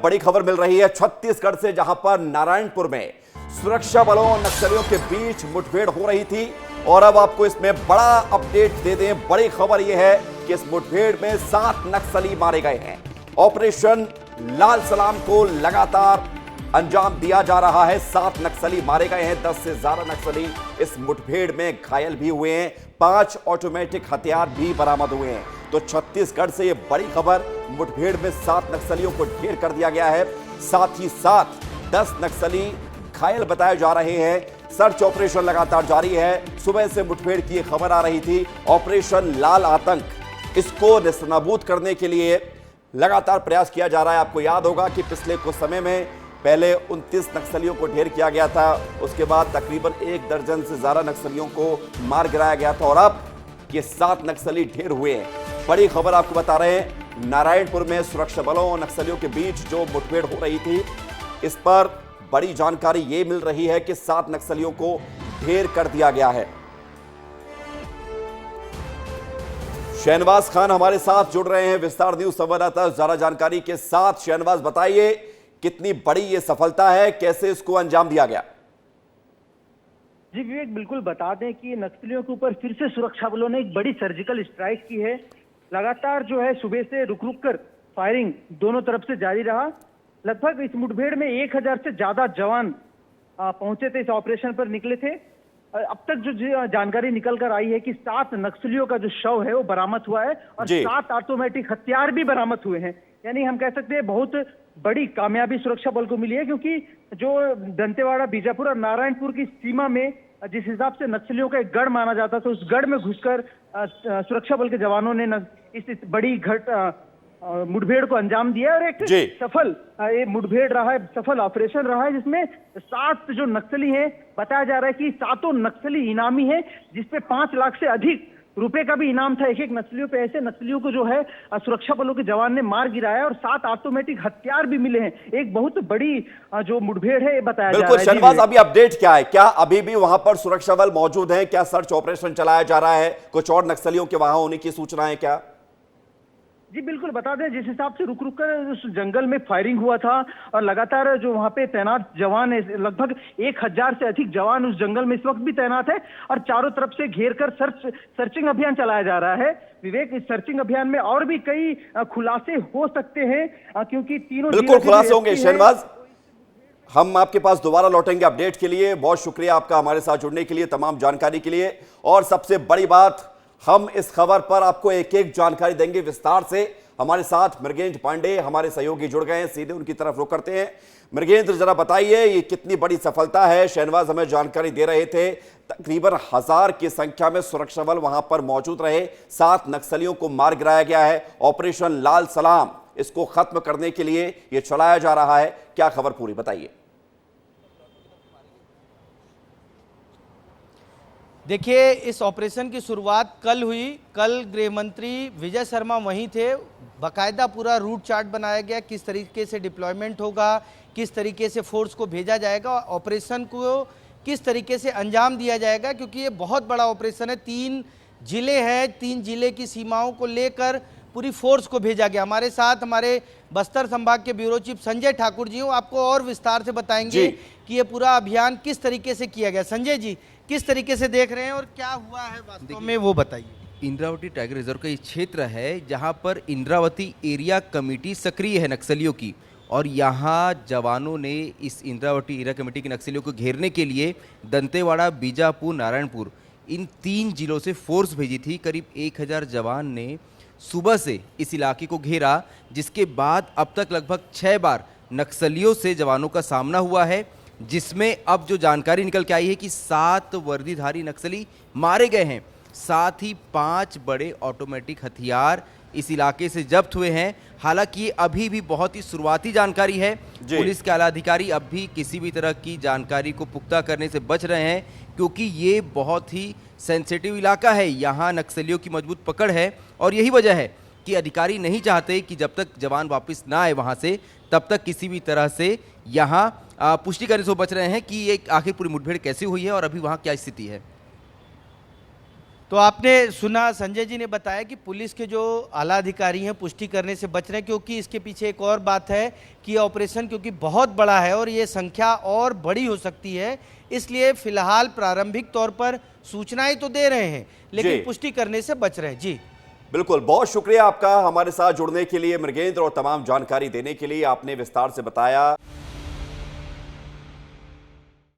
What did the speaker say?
बड़ी खबर मिल रही है छत्तीसगढ़ से, जहां पर नारायणपुर में सुरक्षा बलों और नक्सलियों के बीच मुठभेड़ हो रही थी। और अब आपको इसमें बड़ा अपडेट दे दें। बड़ी खबर यह है कि इस मुठभेड़ में 7 नक्सली मारे गए हैं। ऑपरेशन लाल सलाम को लगातार अंजाम दिया जा रहा है। 7 नक्सली मारे गए हैं, 10 से ज्यादा नक्सली इस मुठभेड़ में घायल भी हुए हैं। 5 ऑटोमेटिक हथियार भी बरामद हुए हैं। तो छत्तीसगढ़ से यह बड़ी खबर, मुठभेड़ में 7 नक्सलियों को ढेर कर दिया गया है। साथ ही साथ 10 नक्सली घायल बताए जा रहे हैं। सर्च ऑपरेशन लगातार जारी है। सुबह से मुठभेड़ की खबर आ रही थी। ऑपरेशन लाल आतंक, इसको नेस्तनाबूद करने के लिए लगातार प्रयास किया जा रहा है। आपको याद होगा कि पिछले कुछ समय में पहले 29 नक्सलियों को ढेर किया गया था, उसके बाद तकरीबन 1 दर्जन से ज्यादा नक्सलियों को मार गिराया गया था, और अब ये 7 नक्सली ढेर हुए हैं। बड़ी खबर आपको बता रहे हैं, नारायणपुर में सुरक्षा बलों और नक्सलियों के बीच जो मुठभेड़ हो रही थी, इस पर बड़ी जानकारी ये मिल रही है कि 7 नक्सलियों को ढेर कर दिया गया है। शहनवाज खान हमारे साथ जुड़ रहे हैं, विस्तार न्यूज संवाददाता, ज्यादा जानकारी के साथ। शहनवाज, बताइए कितनी बड़ी ये सफलता है, कैसे इसको अंजाम दिया गया? जी विवेक, बिल्कुल बता दें कि नक्सलियों के ऊपर फिर से सुरक्षा बलों ने एक बड़ी सर्जिकल स्ट्राइक की है। लगातार जो है सुबह से रुक रुक कर फायरिंग दोनों तरफ से जारी रहा। लगभग इस मुठभेड़ में 1000 से ज्यादा जवान पहुंचे थे, इस ऑपरेशन पर निकले थे। अब तक जो जानकारी निकल कर आई है कि 7 नक्सलियों का जो शव है वो बरामद हुआ है और 7 ऑटोमेटिक हथियार भी बरामद हुए हैं। यानी हम कह सकते हैं बहुत बड़ी कामयाबी सुरक्षा बल को मिली है, क्योंकि जो दंतेवाड़ा, बीजापुर और नारायणपुर की सीमा में जिस हिसाब से नक्सलियों का एक गढ़ माना जाता था, उस गढ़ में घुसकर सुरक्षा बल के जवानों ने इस बड़ी मुठभेड़ को अंजाम दिया और एक सफल ये मुठभेड़ रहा है, सफल ऑपरेशन रहा है, जिसमें 7 जो नक्सली हैं, बताया जा रहा है कि 7 नक्सली इनामी हैं, जिसपे 5 लाख से अधिक रुपए का भी इनाम था। एक नक्सलियों पे, ऐसे नक्सलियों को जो है सुरक्षा बलों के जवान ने मार गिराया और 7 ऑटोमेटिक हथियार भी मिले हैं। एक बहुत बड़ी जो मुठभेड़ है, ये बताया जा रहा है। बिल्कुल शहनवाज, अभी अपडेट क्या है? क्या अभी भी वहां पर सुरक्षा बल मौजूद है? क्या सर्च ऑपरेशन चलाया जा रहा है? कुछ और नक्सलियों के वहां होने की सूचना है क्या? जी बिल्कुल बता दें, जिस हिसाब से रुक रुक कर उस जंगल में फायरिंग हुआ था और लगातार जो वहां पे तैनात जवान है, लगभग 1000 से अधिक जवान उस जंगल में इस वक्त भी तैनात है और चारों तरफ से घेर कर सर्चिंग अभियान चलाया जा रहा है। विवेक, इस सर्चिंग अभियान में और भी कई खुलासे हो सकते हैं, क्योंकि तीनों बिल्कुल खुलासे होंगे। शहनवाज, हम आपके पास दोबारा लौटेंगे अपडेट के लिए। बहुत शुक्रिया आपका हमारे साथ जुड़ने के लिए, तमाम जानकारी के लिए। और सबसे बड़ी बात, हम इस खबर पर आपको एक एक जानकारी देंगे विस्तार से। हमारे साथ मृगेंद्र पांडे हमारे सहयोगी जुड़ गए हैं, सीधे उनकी तरफ रुख करते हैं। मृगेंद्र, जरा बताइए ये कितनी बड़ी सफलता है? शहनवाज हमें जानकारी दे रहे थे, तकरीबन 1000 की संख्या में सुरक्षा बल वहां पर मौजूद रहे, 7 नक्सलियों को मार गिराया गया है। ऑपरेशन लाल सलाम, इसको खत्म करने के लिए यह चलाया जा रहा है। क्या खबर पूरी बताइए? देखिए, इस ऑपरेशन की शुरुआत कल हुई। कल गृह मंत्री विजय शर्मा वहीं थे। बाकायदा पूरा रूट चार्ट बनाया गया, किस तरीके से डिप्लॉयमेंट होगा, किस तरीके से फोर्स को भेजा जाएगा, ऑपरेशन को किस तरीके से अंजाम दिया जाएगा, क्योंकि ये बहुत बड़ा ऑपरेशन है। 3 जिले हैं, 3 जिले की सीमाओं को लेकर पूरी फोर्स को भेजा गया। हमारे साथ हमारे बस्तर संभाग के ब्यूरो चीफ संजय ठाकुर जी, वो आपको और विस्तार से बताएंगे कि ये पूरा अभियान किस तरीके से किया गया। संजय जी, किस तरीके से देख रहे हैं और क्या हुआ है वास्तव में, वो बताइए। इंद्रावती टाइगर रिजर्व का ये क्षेत्र है जहां पर इंद्रावती एरिया कमेटी सक्रिय है नक्सलियों की, और यहां जवानों ने इस इंद्रावती एरिया कमेटी के नक्सलियों को घेरने के लिए दंतेवाड़ा, बीजापुर, नारायणपुर, इन 3 जिलों से फोर्स भेजी थी। करीब 1000 जवान ने सुबह से इस इलाके को घेरा, जिसके बाद अब तक लगभग 6 बार नक्सलियों से जवानों का सामना हुआ है, जिसमें अब जो जानकारी निकल के आई है कि 7 वर्दीधारी नक्सली मारे गए हैं। साथ ही 5 बड़े ऑटोमेटिक हथियार इस इलाके से जब्त हुए हैं। हालांकि ये अभी भी बहुत ही शुरुआती जानकारी है। पुलिस के आला अधिकारी अब भी किसी भी तरह की जानकारी को पुख्ता करने से बच रहे हैं, क्योंकि ये बहुत ही सेंसिटिव इलाका है। यहाँ नक्सलियों की मजबूत पकड़ है और यही वजह है कि अधिकारी नहीं चाहते कि जब तक जवान वापस ना आए वहाँ से, तब तक किसी भी तरह से यहाँ पुष्टि करने से बच रहे हैं कि ये आखिर पूरी मुठभेड़ कैसे हुई है और अभी वहाँ क्या स्थिति है। तो आपने सुना, संजय जी ने बताया कि पुलिस के जो आला अधिकारी हैं पुष्टि करने से बच रहे हैं, क्योंकि इसके पीछे एक और बात है कि ये ऑपरेशन क्योंकि बहुत बड़ा है और ये संख्या और बड़ी हो सकती है, इसलिए फिलहाल प्रारंभिक तौर पर सूचनाएं तो दे रहे हैं जी। लेकिन पुष्टि करने से बच रहे हैं। जी बिल्कुल, बहुत शुक्रिया आपका हमारे साथ जुड़ने के लिए मृगेंद्र, और तमाम जानकारी देने के लिए आपने विस्तार से बताया।